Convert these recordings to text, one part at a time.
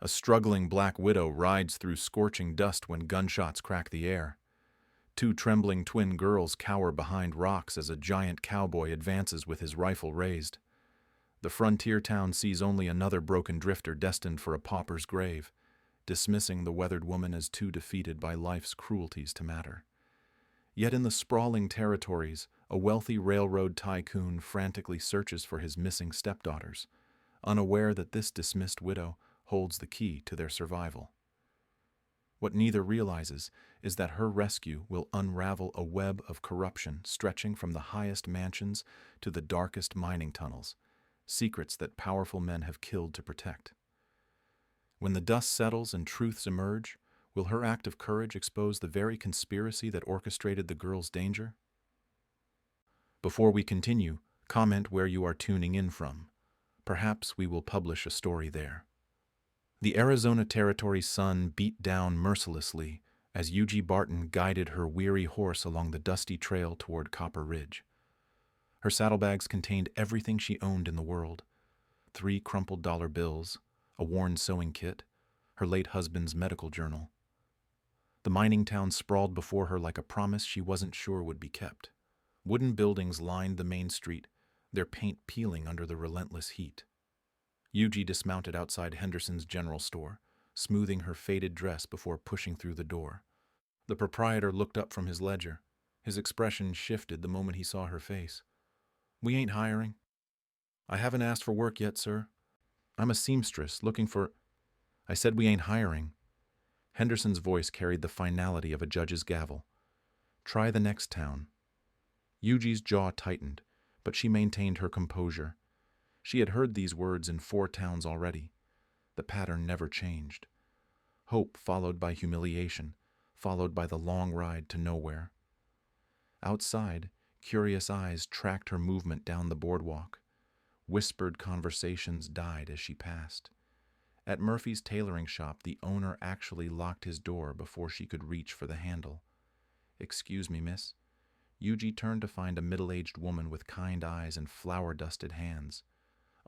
A struggling black widow rides through scorching dust when gunshots crack the air. Two trembling twin girls cower behind rocks as a giant cowboy advances with his rifle raised. The frontier town sees only another broken drifter destined for a pauper's grave, dismissing the weathered woman as too defeated by life's cruelties to matter. Yet in the sprawling territories, a wealthy railroad tycoon frantically searches for his missing stepdaughters, unaware that this dismissed widow holds the key to their survival. What neither realizes is that her rescue will unravel a web of corruption stretching from the highest mansions to the darkest mining tunnels, secrets that powerful men have killed to protect. When the dust settles and truths emerge, will her act of courage expose the very conspiracy that orchestrated the girl's danger? Before we continue, comment where you are tuning in from. Perhaps we will publish a story there. The Arizona Territory's sun beat down mercilessly as Eugene Barton guided her weary horse along the dusty trail toward Copper Ridge. Her saddlebags contained everything she owned in the world: 3 crumpled dollar bills, a worn sewing kit, her late husband's medical journal. The mining town sprawled before her like a promise she wasn't sure would be kept. Wooden buildings lined the main street, their paint peeling under the relentless heat. Yuji dismounted outside Henderson's general store, smoothing her faded dress before pushing through the door. The proprietor looked up from his ledger. His expression shifted the moment he saw her face. "We ain't hiring." "I haven't asked for work yet, sir. I'm a seamstress looking for—" "I said we ain't hiring." Henderson's voice carried the finality of a judge's gavel. "Try the next town." Yuji's jaw tightened, but she maintained her composure. She had heard these words in 4 towns already. The pattern never changed. Hope followed by humiliation, followed by the long ride to nowhere. Outside, curious eyes tracked her movement down the boardwalk. Whispered conversations died as she passed. At Murphy's tailoring shop, the owner actually locked his door before she could reach for the handle. "Excuse me, miss." Yuji turned to find a middle-aged woman with kind eyes and flour-dusted hands.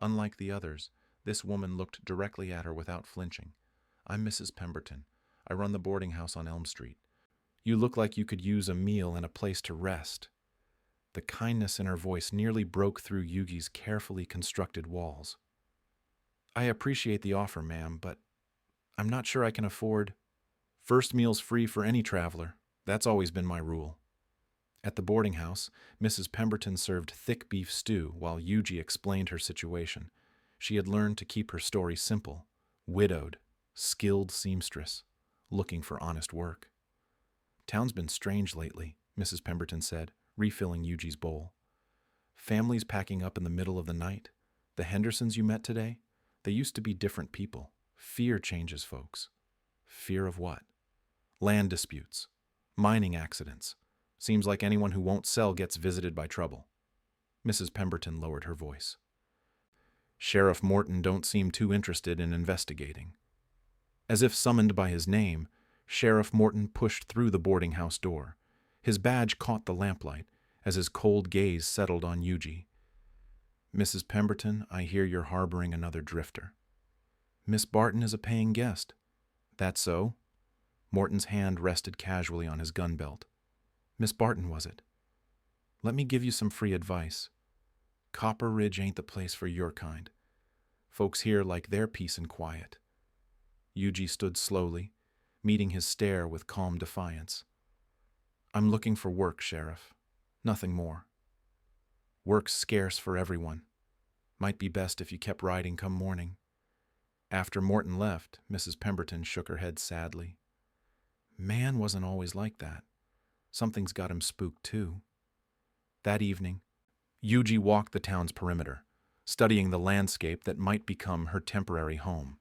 Unlike the others, this woman looked directly at her without flinching. "I'm Mrs. Pemberton. I run the boarding house on Elm Street. You look like you could use a meal and a place to rest." The kindness in her voice nearly broke through Yugi's carefully constructed walls. "I appreciate the offer, ma'am, but I'm not sure I can afford—" "First meal's free for any traveler. That's always been my rule." At the boarding house, Mrs. Pemberton served thick beef stew while Yuji explained her situation. She had learned to keep her story simple: widowed, skilled seamstress, looking for honest work. "Town's been strange lately," Mrs. Pemberton said, refilling Yuji's bowl. "Families packing up in the middle of the night. The Hendersons you met today, they used to be different people. Fear changes folks." "Fear of what?" "Land disputes. Mining accidents. Seems like anyone who won't sell gets visited by trouble." Mrs. Pemberton lowered her voice. "Sheriff Morton don't seem too interested in investigating." As if summoned by his name, Sheriff Morton pushed through the boarding house door. His badge caught the lamplight as his cold gaze settled on Yuji. "Mrs. Pemberton, I hear you're harboring another drifter." "Miss Barton is a paying guest." "That's so?" Morton's hand rested casually on his gun belt. "Miss Barton, was it? Let me give you some free advice. Copper Ridge ain't the place for your kind. Folks here like their peace and quiet." Yuji stood slowly, meeting his stare with calm defiance. "I'm looking for work, Sheriff. Nothing more. Work's scarce for everyone. Might be best if you kept riding come morning." After Morton left, Mrs. Pemberton shook her head sadly. "Man wasn't always like that. Something's got him spooked, too." That evening, Yuji walked the town's perimeter, studying the landscape that might become her temporary home.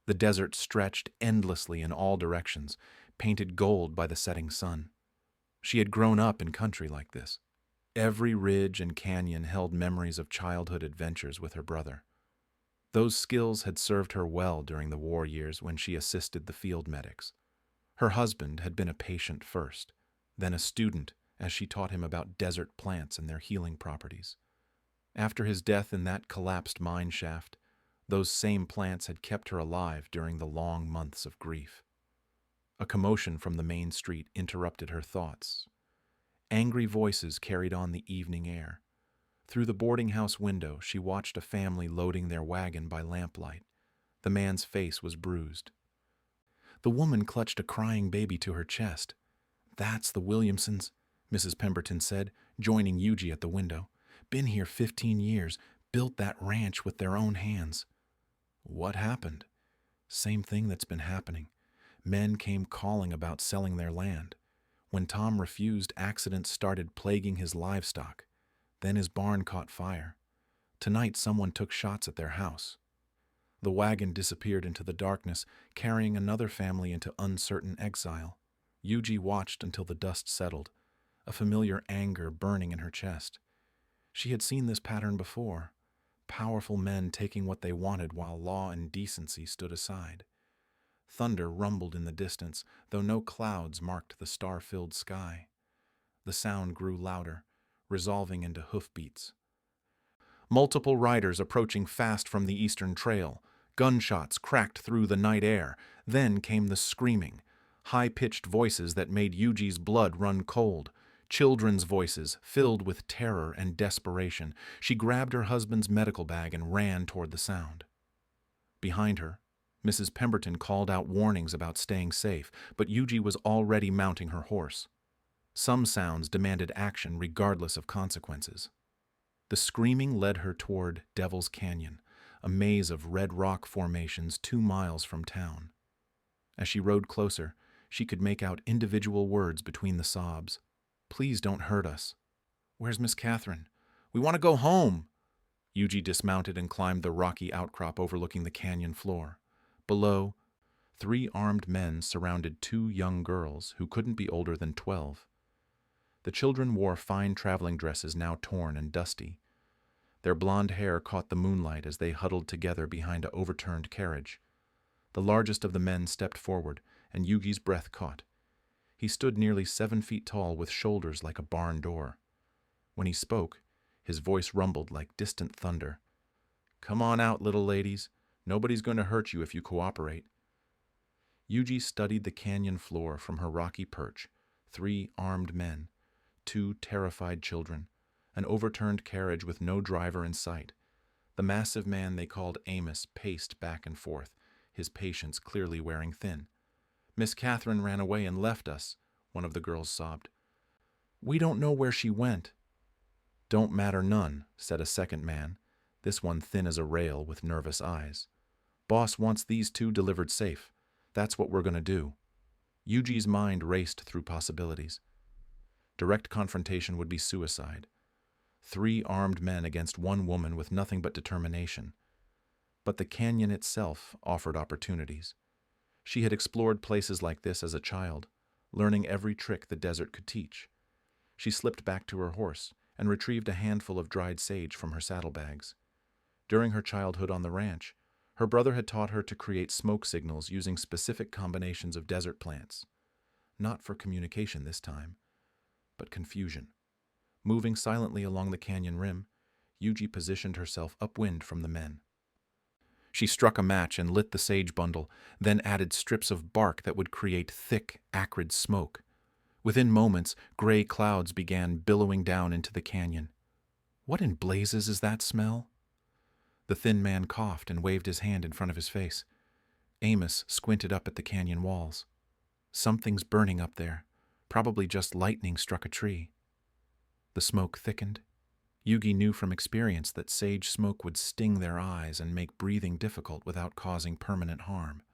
The desert stretched endlessly in all directions, painted gold by the setting sun. She had grown up in country like this. Every ridge and canyon held memories of childhood adventures with her brother. Those skills had served her well during the war years when she assisted the field medics. Her husband had been a patient first, then a student as she taught him about desert plants and their healing properties. After his death in that collapsed mine shaft, Those same plants had kept her alive during the long months of grief. A commotion from the main street interrupted her thoughts. Angry voices carried on the evening air. Through the boarding house window, she watched a family loading their wagon by lamplight. The man's face was bruised. The woman clutched a crying baby to her chest. "That's the Williamsons," Mrs. Pemberton said, joining Yuji at the window. "Been here 15 years, built that ranch with their own hands." "What happened?" "Same thing that's been happening. Men came calling about selling their land. When Tom refused, accidents started plaguing his livestock. Then his barn caught fire. Tonight someone took shots at their house." The wagon disappeared into the darkness, carrying another family into uncertain exile. Yuji watched until the dust settled, a familiar anger burning in her chest. She had seen this pattern before, powerful men taking what they wanted while law and decency stood aside. Thunder rumbled in the distance, though no clouds marked the star-filled sky. The sound grew louder, resolving into hoofbeats. Multiple riders approaching fast from the eastern trail. Gunshots cracked through the night air. Then came the screaming, high-pitched voices that made Yuji's blood run cold. Children's voices, filled with terror and desperation. She grabbed her husband's medical bag and ran toward the sound. Behind her, Mrs. Pemberton called out warnings about staying safe, but Yuji was already mounting her horse. Some sounds demanded action regardless of consequences. The screaming led her toward Devil's Canyon, a maze of red rock formations 2 miles from town. As she rode closer, she could make out individual words between the sobs. "Please don't hurt us." "Where's Miss Catherine?" "We want to go home." Yuji dismounted and climbed the rocky outcrop overlooking the canyon floor. Below, 3 armed men surrounded 2 young girls who couldn't be older than 12. The children wore fine traveling dresses now torn and dusty. Their blonde hair caught the moonlight as they huddled together behind an overturned carriage. The largest of the men stepped forward, and Yugi's breath caught. He stood nearly 7 feet tall with shoulders like a barn door. When he spoke, his voice rumbled like distant thunder. "Come on out, little ladies. Nobody's going to hurt you if you cooperate." Yuji studied the canyon floor from her rocky perch. 3 armed men, 2 terrified children, an overturned carriage with no driver in sight. The massive man they called Amos paced back and forth, his patience clearly wearing thin. "Miss Catherine ran away and left us," one of the girls sobbed. "We don't know where she went." "Don't matter none," said a second man, this one thin as a rail with nervous eyes. "Boss wants these 2 delivered safe. That's what we're going to do." Yuji's mind raced through possibilities. Direct confrontation would be suicide. 3 armed men against 1 woman with nothing but determination. But the canyon itself offered opportunities. She had explored places like this as a child, learning every trick the desert could teach. She slipped back to her horse and retrieved a handful of dried sage from her saddlebags. During her childhood on the ranch, her brother had taught her to create smoke signals using specific combinations of desert plants. Not for communication this time, but confusion. Moving silently along the canyon rim, Yuji positioned herself upwind from the men. She struck a match and lit the sage bundle, then added strips of bark that would create thick, acrid smoke. Within moments, gray clouds began billowing down into the canyon. "What in blazes is that smell?" The thin man coughed and waved his hand in front of his face. Amos squinted up at the canyon walls. "Something's burning up there. Probably just lightning struck a tree." The smoke thickened. Yugi knew from experience that sage smoke would sting their eyes and make breathing difficult without causing permanent harm.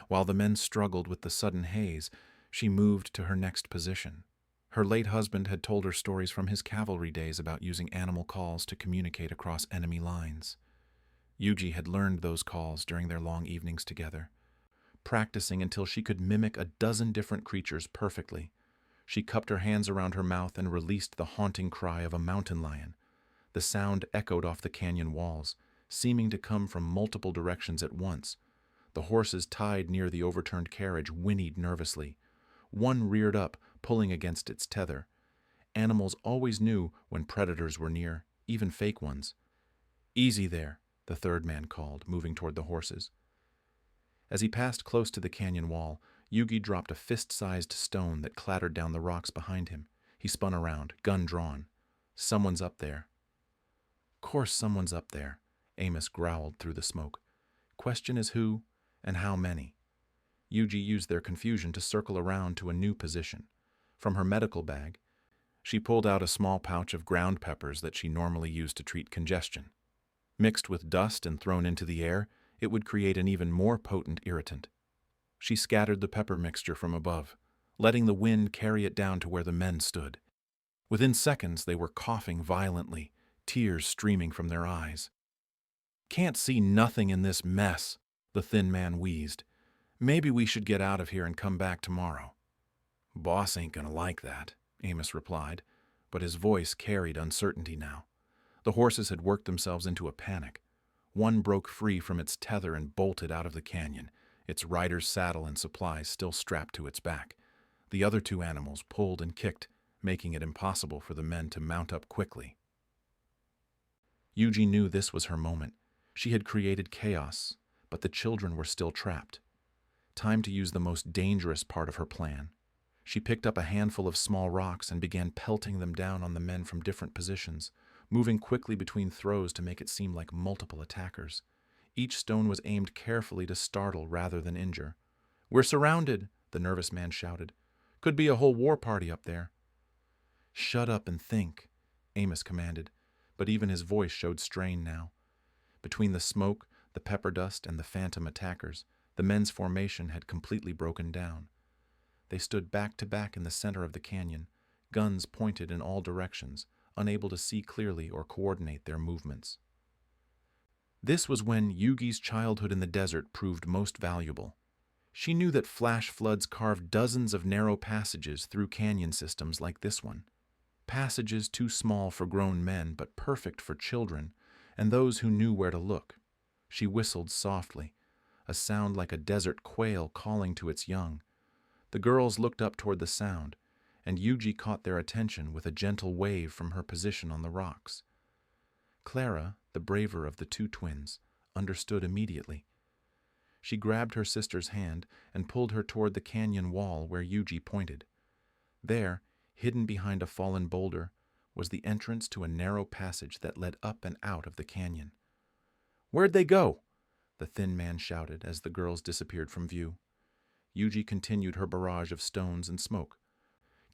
While the men struggled with the sudden haze, she moved to her next position. Her late husband had told her stories from his cavalry days about using animal calls to communicate across enemy lines. Yuji had learned those calls during their long evenings together, practicing until she could mimic a dozen different creatures perfectly. She cupped her hands around her mouth and released the haunting cry of a mountain lion. The sound echoed off the canyon walls, seeming to come from multiple directions at once. The horses tied near the overturned carriage whinnied nervously. One reared up, pulling against its tether. Animals always knew when predators were near, even fake ones. "Easy there," the third man called, moving toward the horses. As he passed close to the canyon wall, Yugi dropped a fist-sized stone that clattered down the rocks behind him. He spun around, gun drawn. Someone's up there. Course someone's up there, Amos growled through the smoke. Question is who and how many. Yugi used their confusion to circle around to a new position. From her medical bag, she pulled out a small pouch of ground peppers that she normally used to treat congestion. Mixed with dust and thrown into the air, it would create an even more potent irritant. She scattered the pepper mixture from above, letting the wind carry it down to where the men stood. Within seconds, they were coughing violently, tears streaming from their eyes. Can't see nothing in this mess, the thin man wheezed. Maybe we should get out of here and come back tomorrow. Boss ain't gonna like that, Amos replied, but his voice carried uncertainty now. The horses had worked themselves into a panic. One broke free from its tether and bolted out of the canyon, its rider's saddle and supplies still strapped to its back. The other two animals pulled and kicked, making it impossible for the men to mount up quickly. Yuji knew this was her moment. She had created chaos, but the children were still trapped. Time to use the most dangerous part of her plan. She picked up a handful of small rocks and began pelting them down on the men from different positions, moving quickly between throws to make it seem like multiple attackers. Each stone was aimed carefully to startle rather than injure. "We're surrounded," the nervous man shouted. "Could be a whole war party up there." "Shut up and think," Amos commanded, but even his voice showed strain now. Between the smoke, the pepper dust, and the phantom attackers, the men's formation had completely broken down. They stood back to back in the center of the canyon, guns pointed in all directions, unable to see clearly or coordinate their movements. This was when Yugi's childhood in the desert proved most valuable. She knew that flash floods carved dozens of narrow passages through canyon systems like this one. Passages too small for grown men but perfect for children and those who knew where to look. She whistled softly, a sound like a desert quail calling to its young. The girls looked up toward the sound, and Yuji caught their attention with a gentle wave from her position on the rocks. Clara, the braver of the two twins, understood immediately. She grabbed her sister's hand and pulled her toward the canyon wall where Yuji pointed. There, hidden behind a fallen boulder, was the entrance to a narrow passage that led up and out of the canyon. "Where'd they go?" the thin man shouted as the girls disappeared from view. Yuji continued her barrage of stones and smoke,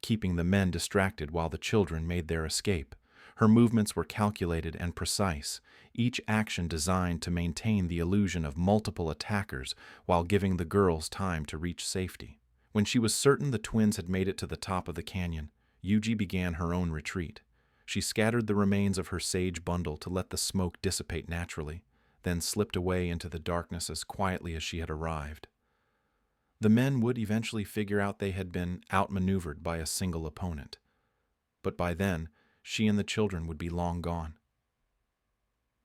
keeping the men distracted while the children made their escape. Her movements were calculated and precise, each action designed to maintain the illusion of multiple attackers while giving the girls time to reach safety. When she was certain the twins had made it to the top of the canyon, Yuji began her own retreat. She scattered the remains of her sage bundle to let the smoke dissipate naturally, then slipped away into the darkness as quietly as she had arrived. The men would eventually figure out they had been outmaneuvered by a single opponent. But by then, she and the children would be long gone.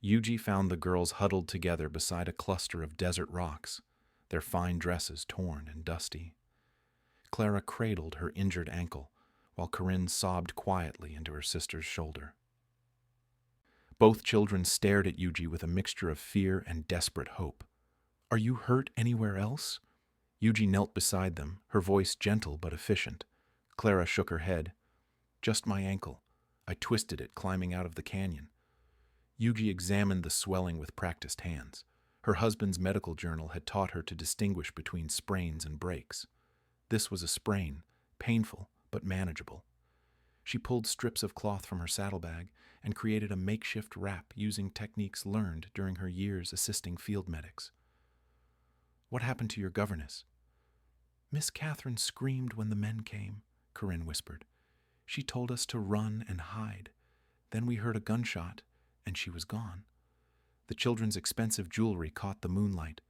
Yuji found the girls huddled together beside a cluster of desert rocks, their fine dresses torn and dusty. Clara cradled her injured ankle, while Corinne sobbed quietly into her sister's shoulder. Both children stared at Yuji with a mixture of fear and desperate hope. "Are you hurt anywhere else?" Yuji knelt beside them, her voice gentle but efficient. Clara shook her head. "Just my ankle. I twisted it climbing out of the canyon." Yuji examined the swelling with practiced hands. Her husband's medical journal had taught her to distinguish between sprains and breaks. This was a sprain, painful but manageable. She pulled strips of cloth from her saddlebag and created a makeshift wrap using techniques learned during her years assisting field medics. "What happened to your governess?" "Miss Catherine screamed when the men came," Corinne whispered. "She told us to run and hide. Then we heard a gunshot, and she was gone." The children's expensive jewelry caught the moonlight.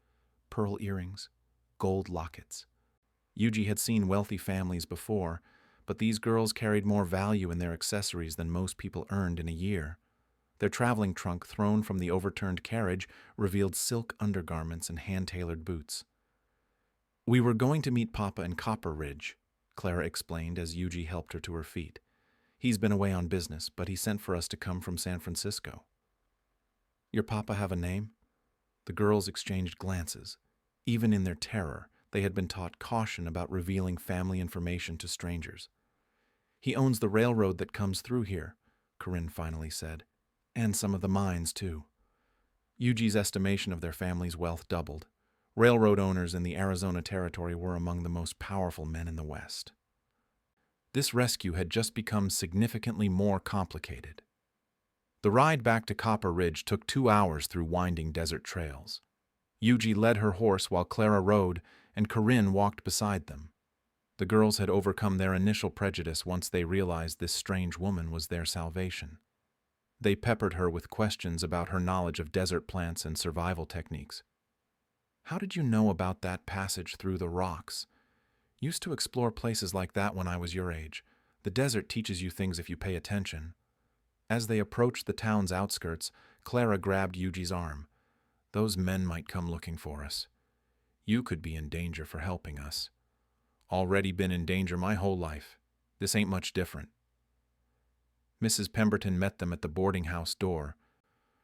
Pearl earrings, gold lockets. Yuji had seen wealthy families before, but these girls carried more value in their accessories than most people earned in a year. Their traveling trunk, thrown from the overturned carriage, revealed silk undergarments and hand-tailored boots. "We were going to meet Papa in Copper Ridge," Clara explained as Yuji helped her to her feet. "He's been away on business, but he sent for us to come from San Francisco." Your papa have a name?" The girls exchanged glances. Even in their terror, they had been taught caution about revealing family information to strangers. "He owns the railroad that comes through here," Corinne finally said. "And some of the mines, too." Yuji's estimation of their family's wealth doubled. Railroad owners in the Arizona Territory were among the most powerful men in the West. This rescue had just become significantly more complicated. The ride back to Copper Ridge took 2 hours through winding desert trails. Yuji led her horse while Clara rode, and Corinne walked beside them. The girls had overcome their initial prejudice once they realized this strange woman was their salvation. They peppered her with questions about her knowledge of desert plants and survival techniques. "How did you know about that passage through the rocks? Used to explore places like that when I was your age. The desert teaches you things if you pay attention." As they approached the town's outskirts, Clara grabbed Yuji's arm. "Those men might come looking for us. You could be in danger for helping us." "Already been in danger my whole life. This ain't much different." Mrs. Pemberton met them at the boarding house door,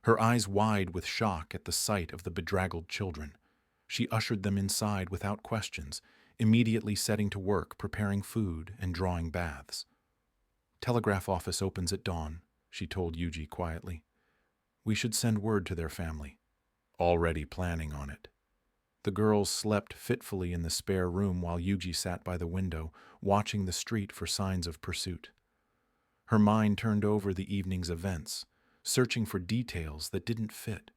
her eyes wide with shock at the sight of the bedraggled children. She ushered them inside without questions, immediately setting to work preparing food and drawing baths. "Telegraph office opens at dawn," she told Yuji quietly. "We should send word to their family." "Already planning on it." The girls slept fitfully in the spare room while Yuji sat by the window, watching the street for signs of pursuit. Her mind turned over the evening's events, searching for details that didn't fit.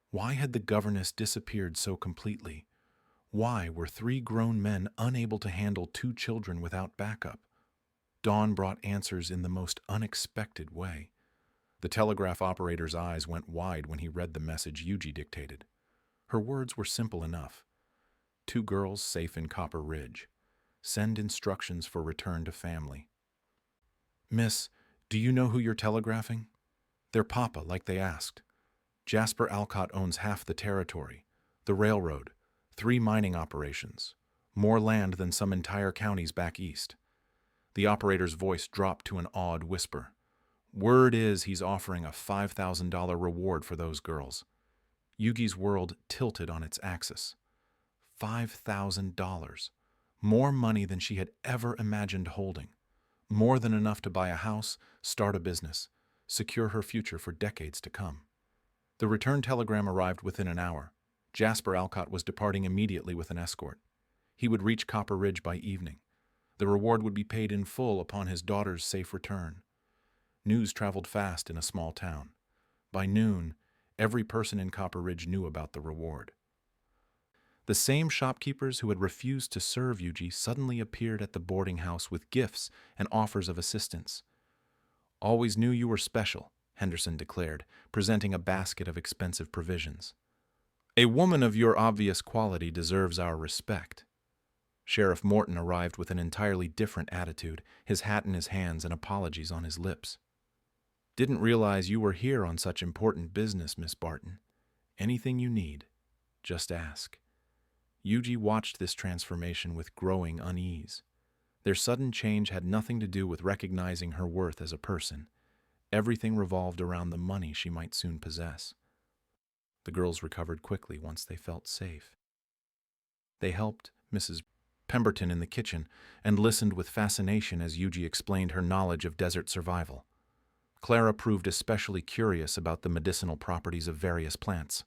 Why had the governess disappeared so completely? Why were 3 grown men unable to handle 2 children without backup? Dawn brought answers in the most unexpected way. The telegraph operator's eyes went wide when he read the message Yuji dictated. Her words were simple enough. 2 girls safe in Copper Ridge. Send instructions for return to family. "Miss, do you know who you're telegraphing?" "Their papa, like they asked. Jasper Alcott owns half the territory, the railroad, 3 mining operations, more land than some entire counties back east." The operator's voice dropped to an awed whisper. "Word is he's offering a $5,000 reward for those girls." Yugi's world tilted on its axis. $5,000. More money than she had ever imagined holding. More than enough to buy a house, start a business, secure her future for decades to come. The return telegram arrived within an hour. Jasper Alcott was departing immediately with an escort. He would reach Copper Ridge by evening. The reward would be paid in full upon his daughter's safe return. News traveled fast in a small town. By noon, every person in Copper Ridge knew about the reward. The same shopkeepers who had refused to serve Yuji suddenly appeared at the boarding house with gifts and offers of assistance. "Always knew you were special," Henderson declared, presenting a basket of expensive provisions. "A woman of your obvious quality deserves our respect." Sheriff Morton arrived with an entirely different attitude, his hat in his hands and apologies on his lips. "Didn't realize you were here on such important business, Miss Barton. Anything you need, just ask." Yuji watched this transformation with growing unease. Their sudden change had nothing to do with recognizing her worth as a person. Everything revolved around the money she might soon possess. The girls recovered quickly once they felt safe. They helped Mrs. Pemberton in the kitchen and listened with fascination as Yuji explained her knowledge of desert survival. Clara proved especially curious about the medicinal properties of various plants.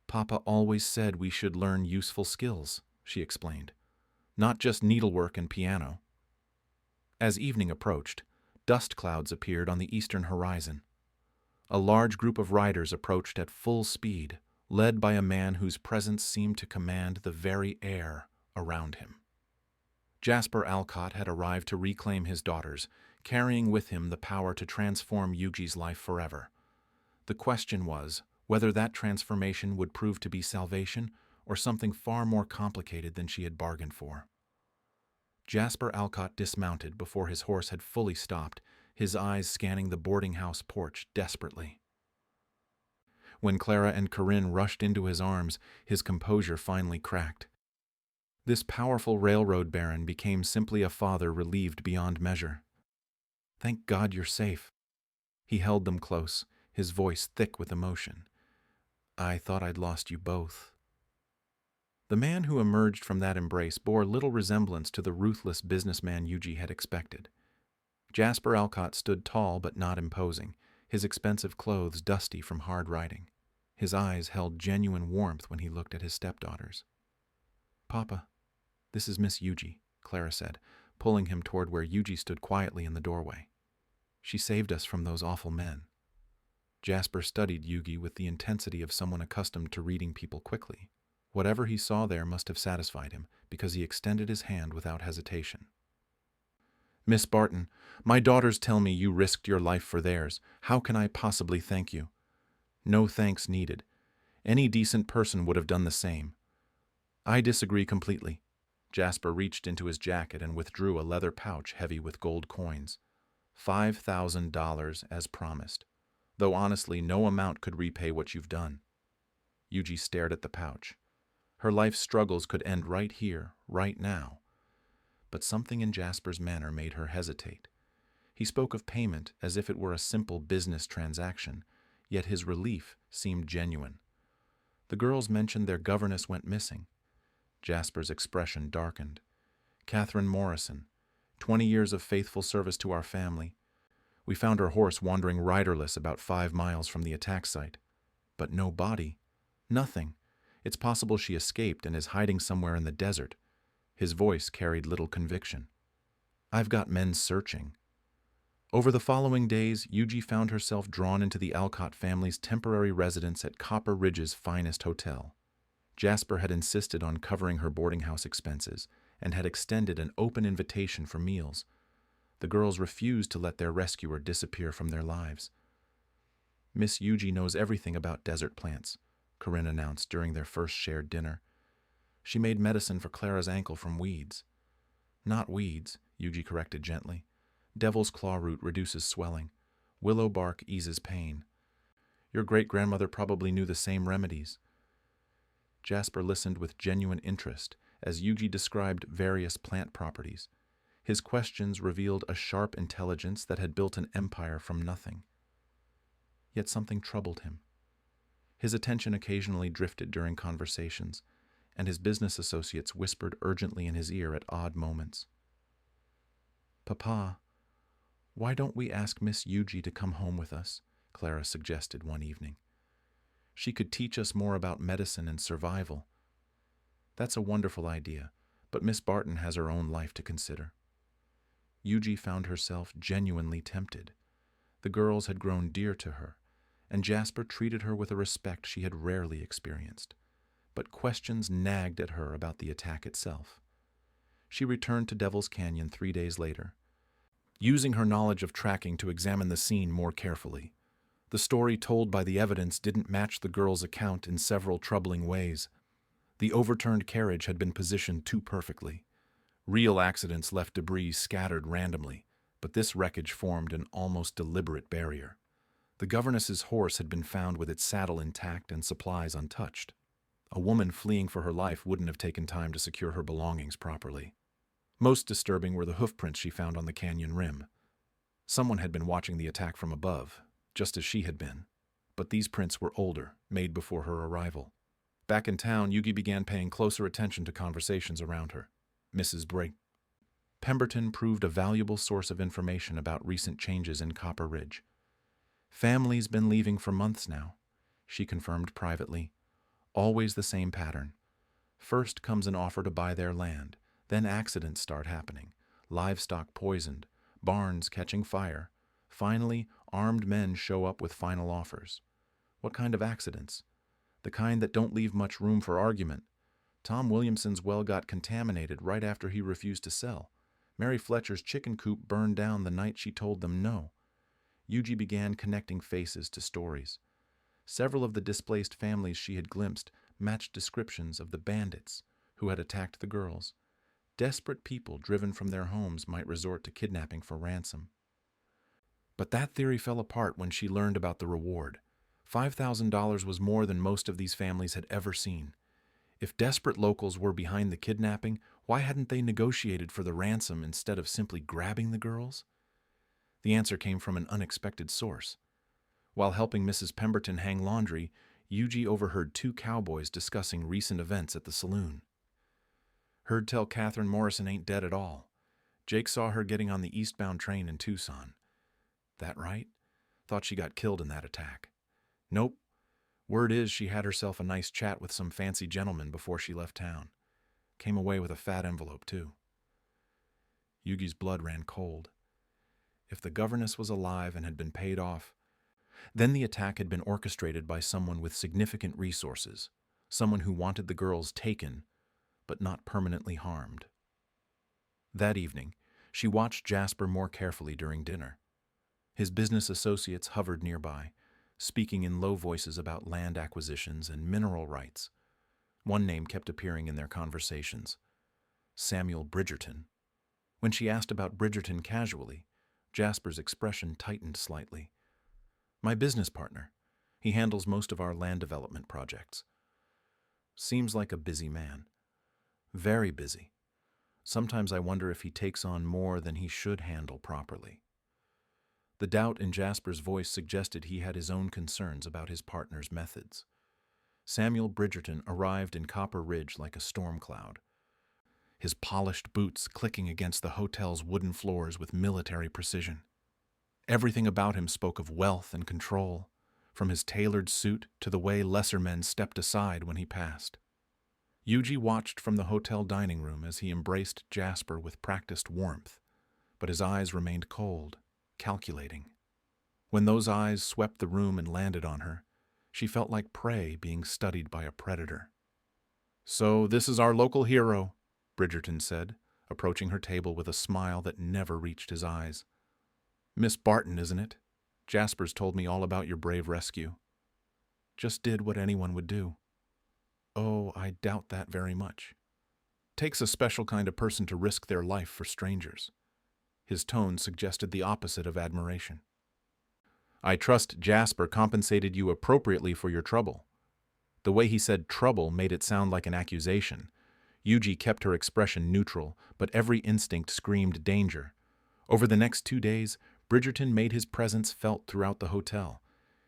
"Papa always said we should learn useful skills," she explained. "Not just needlework and piano." As evening approached, dust clouds appeared on the eastern horizon. A large group of riders approached at full speed, led by a man whose presence seemed to command the very air around him. Jasper Alcott had arrived to reclaim his daughters, carrying with him the power to transform Yuji's life forever. The question was whether that transformation would prove to be salvation or something far more complicated than she had bargained for. Jasper Alcott dismounted before his horse had fully stopped, his eyes scanning the boarding house porch desperately. When Clara and Corinne rushed into his arms, his composure finally cracked. This powerful railroad baron became simply a father relieved beyond measure. "Thank God you're safe." He held them close, his voice thick with emotion. "I thought I'd lost you both." The man who emerged from that embrace bore little resemblance to the ruthless businessman Yuji had expected. Jasper Alcott stood tall but not imposing, his expensive clothes dusty from hard riding. His eyes held genuine warmth when he looked at his stepdaughters. "Papa, this is Miss Yuji," Clara said, pulling him toward where Yuji stood quietly in the doorway. "She saved us from those awful men." Jasper studied Yugi with the intensity of someone accustomed to reading people quickly. Whatever he saw there must have satisfied him, because he extended his hand without hesitation. "Miss Barton, my daughters tell me you risked your life for theirs. How can I possibly thank you?" "No thanks needed. Any decent person would have done the same." "I disagree completely." Jasper reached into his jacket and withdrew a leather pouch heavy with gold coins. $5,000 as promised, though honestly no amount could repay what you've done. Yuji stared at the pouch. Her life's struggles could end right here, right now. But something in Jasper's manner made her hesitate. He spoke of payment as if it were a simple business transaction, yet his relief seemed genuine. The girls mentioned their governess went missing. Jasper's expression darkened. "Catherine Morrison, 20 years of faithful service to our family. We found her horse wandering riderless about 5 miles from the attack site. But no body. Nothing. It's possible she escaped and is hiding somewhere in the desert." His voice carried little conviction. "I've got men searching." Over the following days, Yuji found herself drawn into the Alcott family's temporary residence at Copper Ridge's finest hotel. Jasper had insisted on covering her boarding house expenses and had extended an open invitation for meals. The girls refused to let their rescuer disappear from their lives. "Miss Yuji knows everything about desert plants," Corinne announced during their first shared dinner. "She made medicine for Clara's ankle from weeds." "Not weeds," Yuji corrected gently. "Devil's claw root reduces swelling. Willow bark eases pain. Your great-grandmother probably knew the same remedies." Jasper listened with genuine interest as Yuji described various plant properties. His questions revealed a sharp intelligence that had built an empire from nothing. Yet something troubled him. His attention occasionally drifted during conversations, and his business associates whispered urgently in his ear at odd moments. "Papa, why don't we ask Miss Yuji to come home with us?" Clara suggested one evening. "She could teach us more about medicine and survival." "That's a wonderful idea, but Miss Barton has her own life to consider." Yuji found herself genuinely tempted. The girls had grown dear to her, and Jasper treated her with a respect she had rarely experienced. But questions nagged at her about the attack itself. She returned to Devil's Canyon 3 days later, using her knowledge of tracking to examine the scene more carefully. The story told by the evidence didn't match the girls' account in several troubling ways. The overturned carriage had been positioned too perfectly. Real accidents left debris scattered randomly, but this wreckage formed an almost deliberate barrier. The governess's horse had been found with its saddle intact and supplies untouched. A woman fleeing for her life wouldn't have taken time to secure her belongings properly. Most disturbing were the hoofprints she found on the canyon rim. Someone had been watching the attack from above, just as she had been. But these prints were older, made before her arrival. Back in town, Yugi began paying closer attention to conversations around her. Mrs. Pemberton proved a valuable source of information about recent changes in Copper Ridge. "Family's been leaving for months now," she confirmed privately. "Always the same pattern. First comes an offer to buy their land, then accidents start happening, livestock poisoned, barns catching fire. Finally, armed men show up with final offers. What kind of accidents? The kind that don't leave much room for argument. Tom Williamson's well got contaminated right after he refused to sell. Mary Fletcher's chicken coop burned down the night she told them no." Yuji began connecting faces to stories. Several of the displaced families she had glimpsed matched descriptions of the bandits who had attacked the girls. Desperate people driven from their homes might resort to kidnapping for ransom. But that theory fell apart when she learned about the reward. $5,000 was more than most of these families had ever seen. If desperate locals were behind the kidnapping, why hadn't they negotiated for the ransom instead of simply grabbing the girls? The answer came from an unexpected source. While helping Mrs. Pemberton hang laundry, Yuji overheard two cowboys discussing recent events at the saloon. Heard tell Catherine Morrison ain't dead at all. Jake saw her getting on the eastbound train in Tucson. That right? Thought she got killed in that attack. Nope. Word is she had herself a nice chat with some fancy gentleman before she left town. Came away with a fat envelope, too. Yugi's blood ran cold. If the governess was alive and had been paid off, then the attack had been orchestrated by someone with significant resources, someone who wanted the girls taken, but not permanently harmed. That evening, she watched Jasper more carefully during dinner. His business associates hovered nearby, speaking in low voices about land acquisitions and mineral rights. One name kept appearing in their conversations: Samuel Bridgerton. When she asked about Bridgerton casually, Jasper's expression tightened slightly. My business partner. He handles most of our land development projects. Seems like a busy man. Very busy. Sometimes I wonder if he takes on more than he should handle properly. The doubt in Jasper's voice suggested he had his own concerns about his partner's methods. Samuel Bridgerton arrived in Copper Ridge like a storm cloud, his polished boots clicking against the hotel's wooden floors with military precision. Everything about him spoke of wealth and control, from his tailored suit to the way lesser men stepped aside when he passed. Yuji watched from the hotel dining room as he embraced Jasper with practiced warmth, but his eyes remained cold, calculating. When those eyes swept the room and landed on her, she felt like prey being studied by a predator. "So this is our local hero," Bridgerton said, approaching her table with a smile that never reached his eyes. "Miss Barton, isn't it? Jasper's told me all about your brave rescue. Just did what anyone would do." "Oh, I doubt that very much. Takes a special kind of person to risk their life for strangers." His tone suggested the opposite of admiration. "I trust Jasper compensated you appropriately for your trouble." The way he said trouble made it sound like an accusation. Yuji kept her expression neutral, but every instinct screamed danger. Over the next 2 days, Bridgerton made his presence felt throughout the hotel.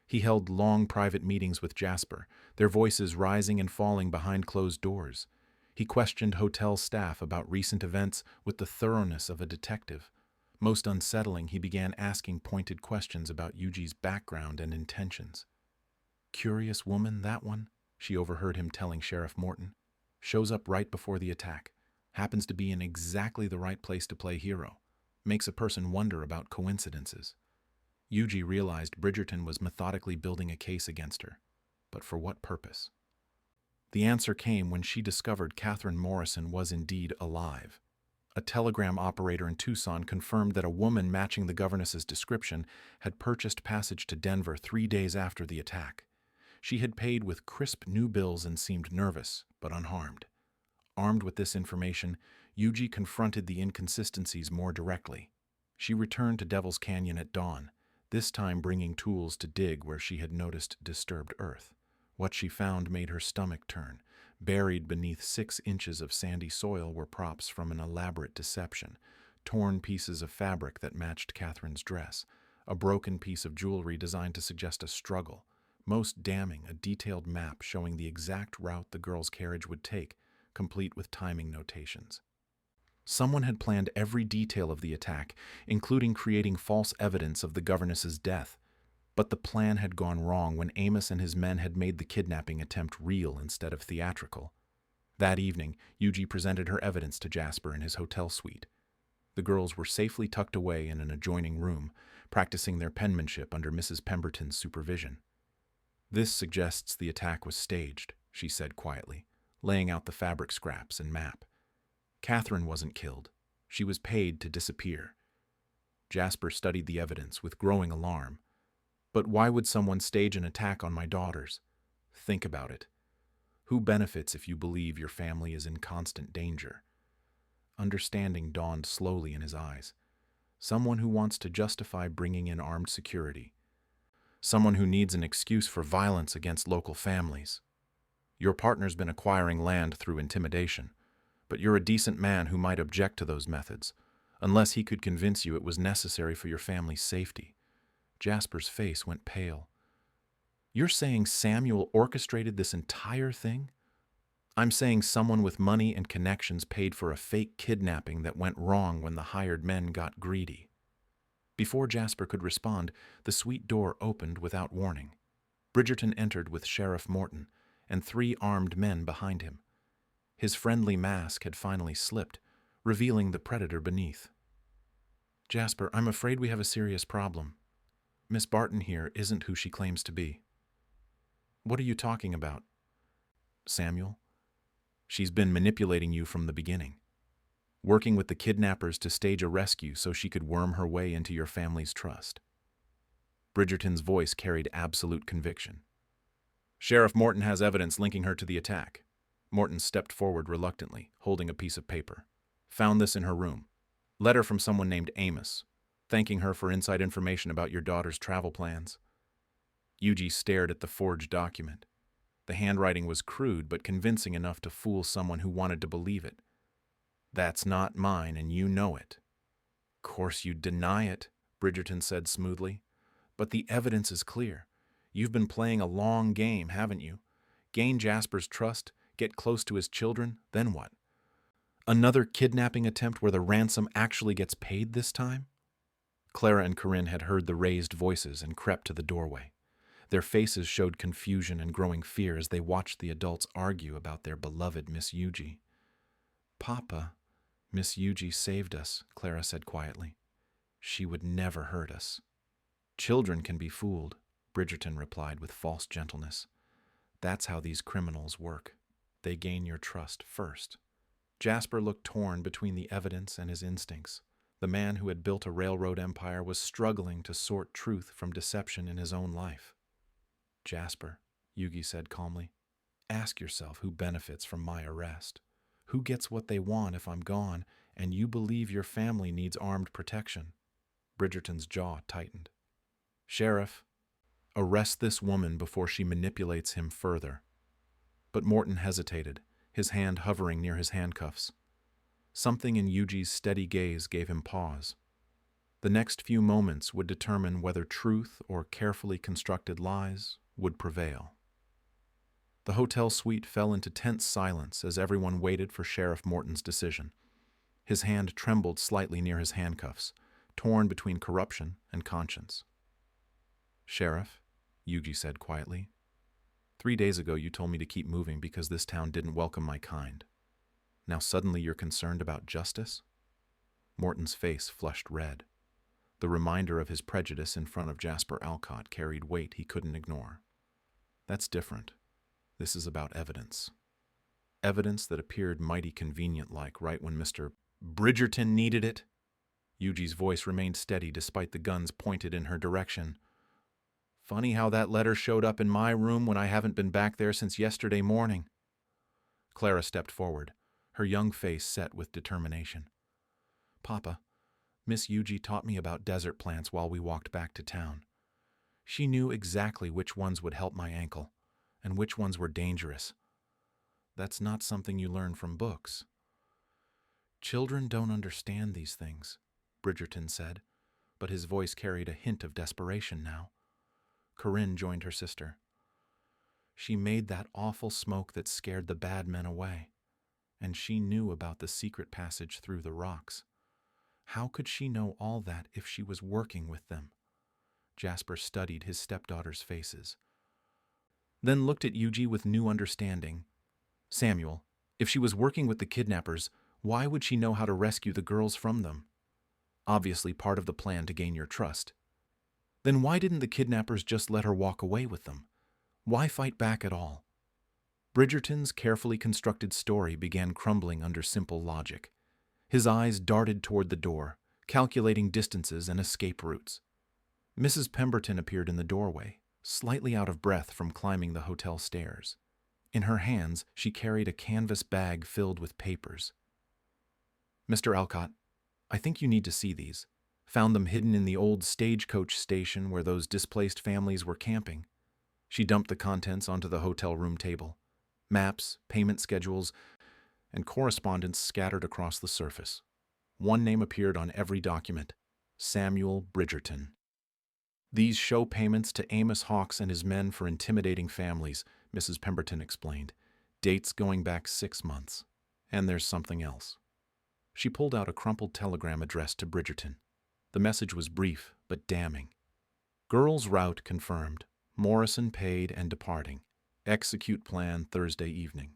He held long private meetings with Jasper, their voices rising and falling behind closed doors. He questioned hotel staff about recent events with the thoroughness of a detective. Most unsettling, he began asking pointed questions about Yuji's background and intentions. "Curious woman, that one," she overheard him telling Sheriff Morton. "Shows up right before the attack. Happens to be in exactly the right place to play hero. Makes a person wonder about coincidences." Yuji realized Bridgerton was methodically building a case against her. But for what purpose? The answer came when she discovered Catherine Morrison was indeed alive. A telegram operator in Tucson confirmed that a woman matching the governess's description had purchased passage to Denver 3 days after the attack. She had paid with crisp new bills and seemed nervous, but unharmed. Armed with this information, Yuji confronted the inconsistencies more directly. She returned to Devil's Canyon at dawn, this time bringing tools to dig where she had noticed disturbed earth. What she found made her stomach turn. Buried beneath 6 inches of sandy soil were props from an elaborate deception, torn pieces of fabric that matched Catherine's dress, a broken piece of jewelry designed to suggest a struggle. Most damning, a detailed map showing the exact route the girl's carriage would take, complete with timing notations. Someone had planned every detail of the attack, including creating false evidence of the governess's death. But the plan had gone wrong when Amos and his men had made the kidnapping attempt real instead of theatrical. That evening, Yuji presented her evidence to Jasper in his hotel suite. The girls were safely tucked away in an adjoining room, practicing their penmanship under Mrs. Pemberton's supervision. "This suggests the attack was staged," she said quietly, laying out the fabric scraps and map. "Catherine wasn't killed. She was paid to disappear." Jasper studied the evidence with growing alarm. "But why would someone stage an attack on my daughters? Think about it. Who benefits if you believe your family is in constant danger?" Understanding dawned slowly in his eyes. Someone who wants to justify bringing in armed security. Someone who needs an excuse for violence against local families. Your partner's been acquiring land through intimidation, but you're a decent man who might object to those methods, unless he could convince you it was necessary for your family's safety. Jasper's face went pale. You're saying Samuel orchestrated this entire thing? I'm saying someone with money and connections paid for a fake kidnapping that went wrong when the hired men got greedy. Before Jasper could respond, the suite door opened without warning. Bridgerton entered with Sheriff Morton and 3 armed men behind him. His friendly mask had finally slipped, revealing the predator beneath. Jasper, I'm afraid we have a serious problem. Miss Barton here isn't who she claims to be. What are you talking about? Samuel? She's been manipulating you from the beginning, working with the kidnappers to stage a rescue so she could worm her way into your family's trust. Bridgerton's voice carried absolute conviction. Sheriff Morton has evidence linking her to the attack. Morton stepped forward reluctantly, holding a piece of paper. Found this in her room. Letter from someone named Amos, thanking her for inside information about your daughter's travel plans. Yuji stared at the forged document. The handwriting was crude but convincing enough to fool someone who wanted to believe it. That's not mine, and you know it. Course you deny it, Bridgerton said smoothly. But the evidence is clear. You've been playing a long game, haven't you? Gain Jasper's trust, get close to his children, then what? Another kidnapping attempt where the ransom actually gets paid this time? Clara and Corinne had heard the raised voices and crept to the doorway. Their faces showed confusion and growing fear as they watched the adults argue about their beloved Miss Yuji. Papa, Miss Yuji saved us, Clara said quietly. She would never hurt us. Children can be fooled, Bridgerton replied with false gentleness. That's how these criminals work. They gain your trust first. Jasper looked torn between the evidence and his instincts. The man who had built a railroad empire was struggling to sort truth from deception in his own life. Jasper, Yugi said calmly, ask yourself who benefits from my arrest. Who gets what they want if I'm gone, and you believe your family needs armed protection? Bridgerton's jaw tightened. Sheriff, arrest this woman before she manipulates him further. But Morton hesitated, his hand hovering near his handcuffs. Something in Yuji's steady gaze gave him pause. The next few moments would determine whether truth or carefully constructed lies would prevail. The hotel suite fell into tense silence as everyone waited for Sheriff Morton's decision. His hand trembled slightly near his handcuffs, torn between corruption and conscience. Sheriff, Yuji said quietly, 3 days ago you told me to keep moving because this town didn't welcome my kind. Now suddenly you're concerned about justice? Morton's face flushed red. The reminder of his prejudice in front of Jasper Alcott carried weight he couldn't ignore. That's different. This is about evidence. Evidence that appeared mighty convenient-like right when Mr. Bridgerton needed it. Yuji's voice remained steady despite the guns pointed in her direction. Funny how that letter showed up in my room when I haven't been back there since yesterday morning. Clara stepped forward, her young face set with determination. Papa, Miss Yuji taught me about desert plants while we walked back to town. She knew exactly which ones would help my ankle, and which ones were dangerous. That's not something you learn from books. Children don't understand these things, Bridgerton said, but his voice carried a hint of desperation now. Corinne joined her sister. She made that awful smoke that scared the bad men away, and she knew about the secret passage through the rocks. How could she know all that if she was working with them? Jasper studied his stepdaughters' faces, then looked at Yuji with new understanding. Samuel, if she was working with the kidnappers, why would she know how to rescue the girls from them? Obviously part of the plan to gain your trust. Then why didn't the kidnappers just let her walk away with them? Why fight back at all? Bridgerton's carefully constructed story began crumbling under simple logic. His eyes darted toward the door, calculating distances and escape routes. Mrs. Pemberton appeared in the doorway, slightly out of breath from climbing the hotel stairs. In her hands, she carried a canvas bag filled with papers. Mr. Alcott, I think you need to see these. Found them hidden in the old stagecoach station where those displaced families were camping. She dumped the contents onto the hotel room table. Maps, payment schedules, and correspondence scattered across the surface. One name appeared on every document: Samuel Bridgerton. These show payments to Amos Hawks and his men for intimidating families, Mrs. Pemberton explained. Dates going back 6 months. And there's something else. She pulled out a crumpled telegram addressed to Bridgerton. The message was brief, but damning. Girls' route confirmed. Morrison paid and departing. Execute plan Thursday evening.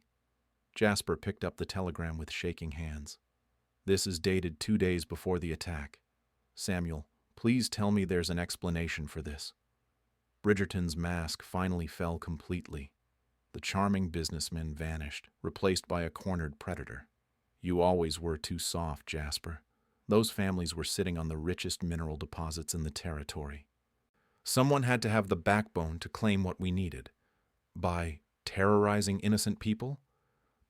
Jasper picked up the telegram with shaking hands. This is dated 2 days before the attack. Samuel, please tell me there's an explanation for this. Bridgerton's mask finally fell completely. The charming businessman vanished, replaced by a cornered predator. You always were too soft, Jasper. Those families were sitting on the richest mineral deposits in the territory. Someone had to have the backbone to claim what we needed. By terrorizing innocent people?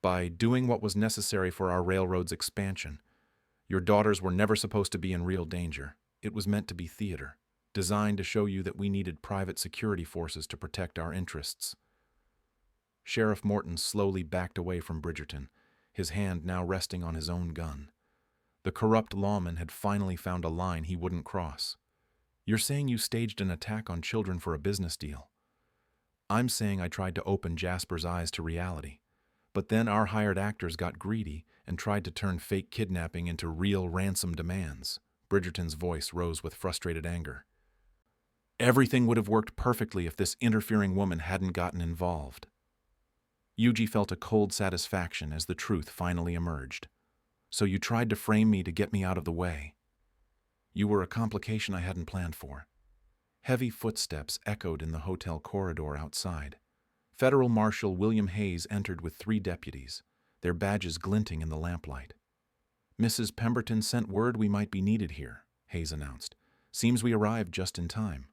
By doing what was necessary for our railroad's expansion. Your daughters were never supposed to be in real danger. It was meant to be theater, designed to show you that we needed private security forces to protect our interests. Sheriff Morton slowly backed away from Bridgerton, his hand now resting on his own gun. The corrupt lawman had finally found a line he wouldn't cross. You're saying you staged an attack on children for a business deal. I'm saying I tried to open Jasper's eyes to reality. But then our hired actors got greedy and tried to turn fake kidnapping into real ransom demands. Bridgerton's voice rose with frustrated anger. Everything would have worked perfectly if this interfering woman hadn't gotten involved. Yuji felt a cold satisfaction as the truth finally emerged. So you tried to frame me to get me out of the way. You were a complication I hadn't planned for. Heavy footsteps echoed in the hotel corridor outside. Federal Marshal William Hayes entered with 3 deputies, their badges glinting in the lamplight. Mrs. Pemberton sent word we might be needed here, Hayes announced. Seems we arrived just in time.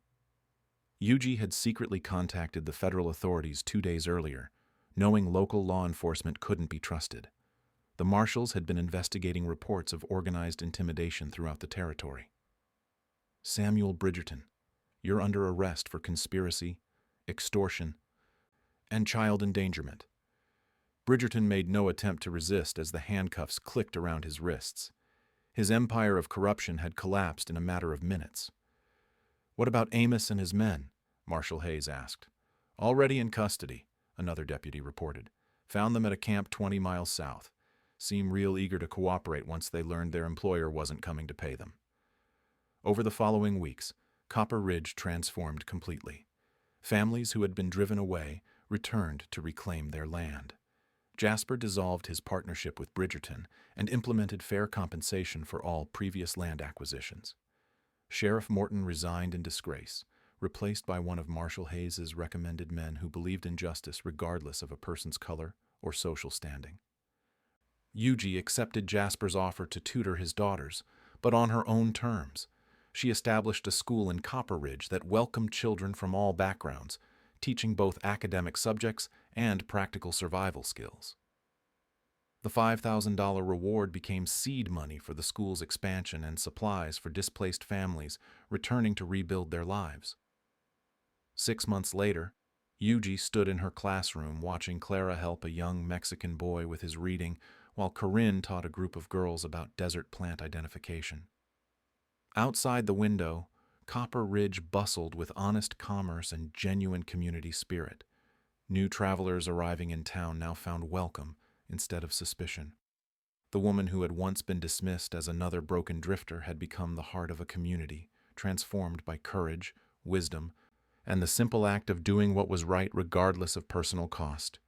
Yuji had secretly contacted the federal authorities 2 days earlier, knowing local law enforcement couldn't be trusted. The marshals had been investigating reports of organized intimidation throughout the territory. Samuel Bridgerton, you're under arrest for conspiracy, extortion, and child endangerment. Bridgerton made no attempt to resist as the handcuffs clicked around his wrists. His empire of corruption had collapsed in a matter of minutes. What about Amos and his men? Marshal Hayes asked. Already in custody, another deputy reported. Found them at a camp 20 miles south. Seem real eager to cooperate once they learned their employer wasn't coming to pay them. Over the following weeks, Copper Ridge transformed completely. Families who had been driven away returned to reclaim their land. Jasper dissolved his partnership with Bridgerton and implemented fair compensation for all previous land acquisitions. Sheriff Morton resigned in disgrace, replaced by one of Marshal Hayes's recommended men who believed in justice regardless of a person's color or social standing. Yuji accepted Jasper's offer to tutor his daughters, but on her own terms. She established a school in Copper Ridge that welcomed children from all backgrounds, teaching both academic subjects and practical survival skills. The $5,000 reward became seed money for the school's expansion and supplies for displaced families returning to rebuild their lives. 6 months later, Yuji stood in her classroom watching Clara help a young Mexican boy with his reading while Corinne taught a group of girls about desert plant identification. Outside the window, Copper Ridge bustled with honest commerce and genuine community spirit. New travelers arriving in town now found welcome instead of suspicion. The woman who had once been dismissed as another broken drifter had become the heart of a community, transformed by courage, wisdom, and the simple act of doing what was right regardless of personal cost.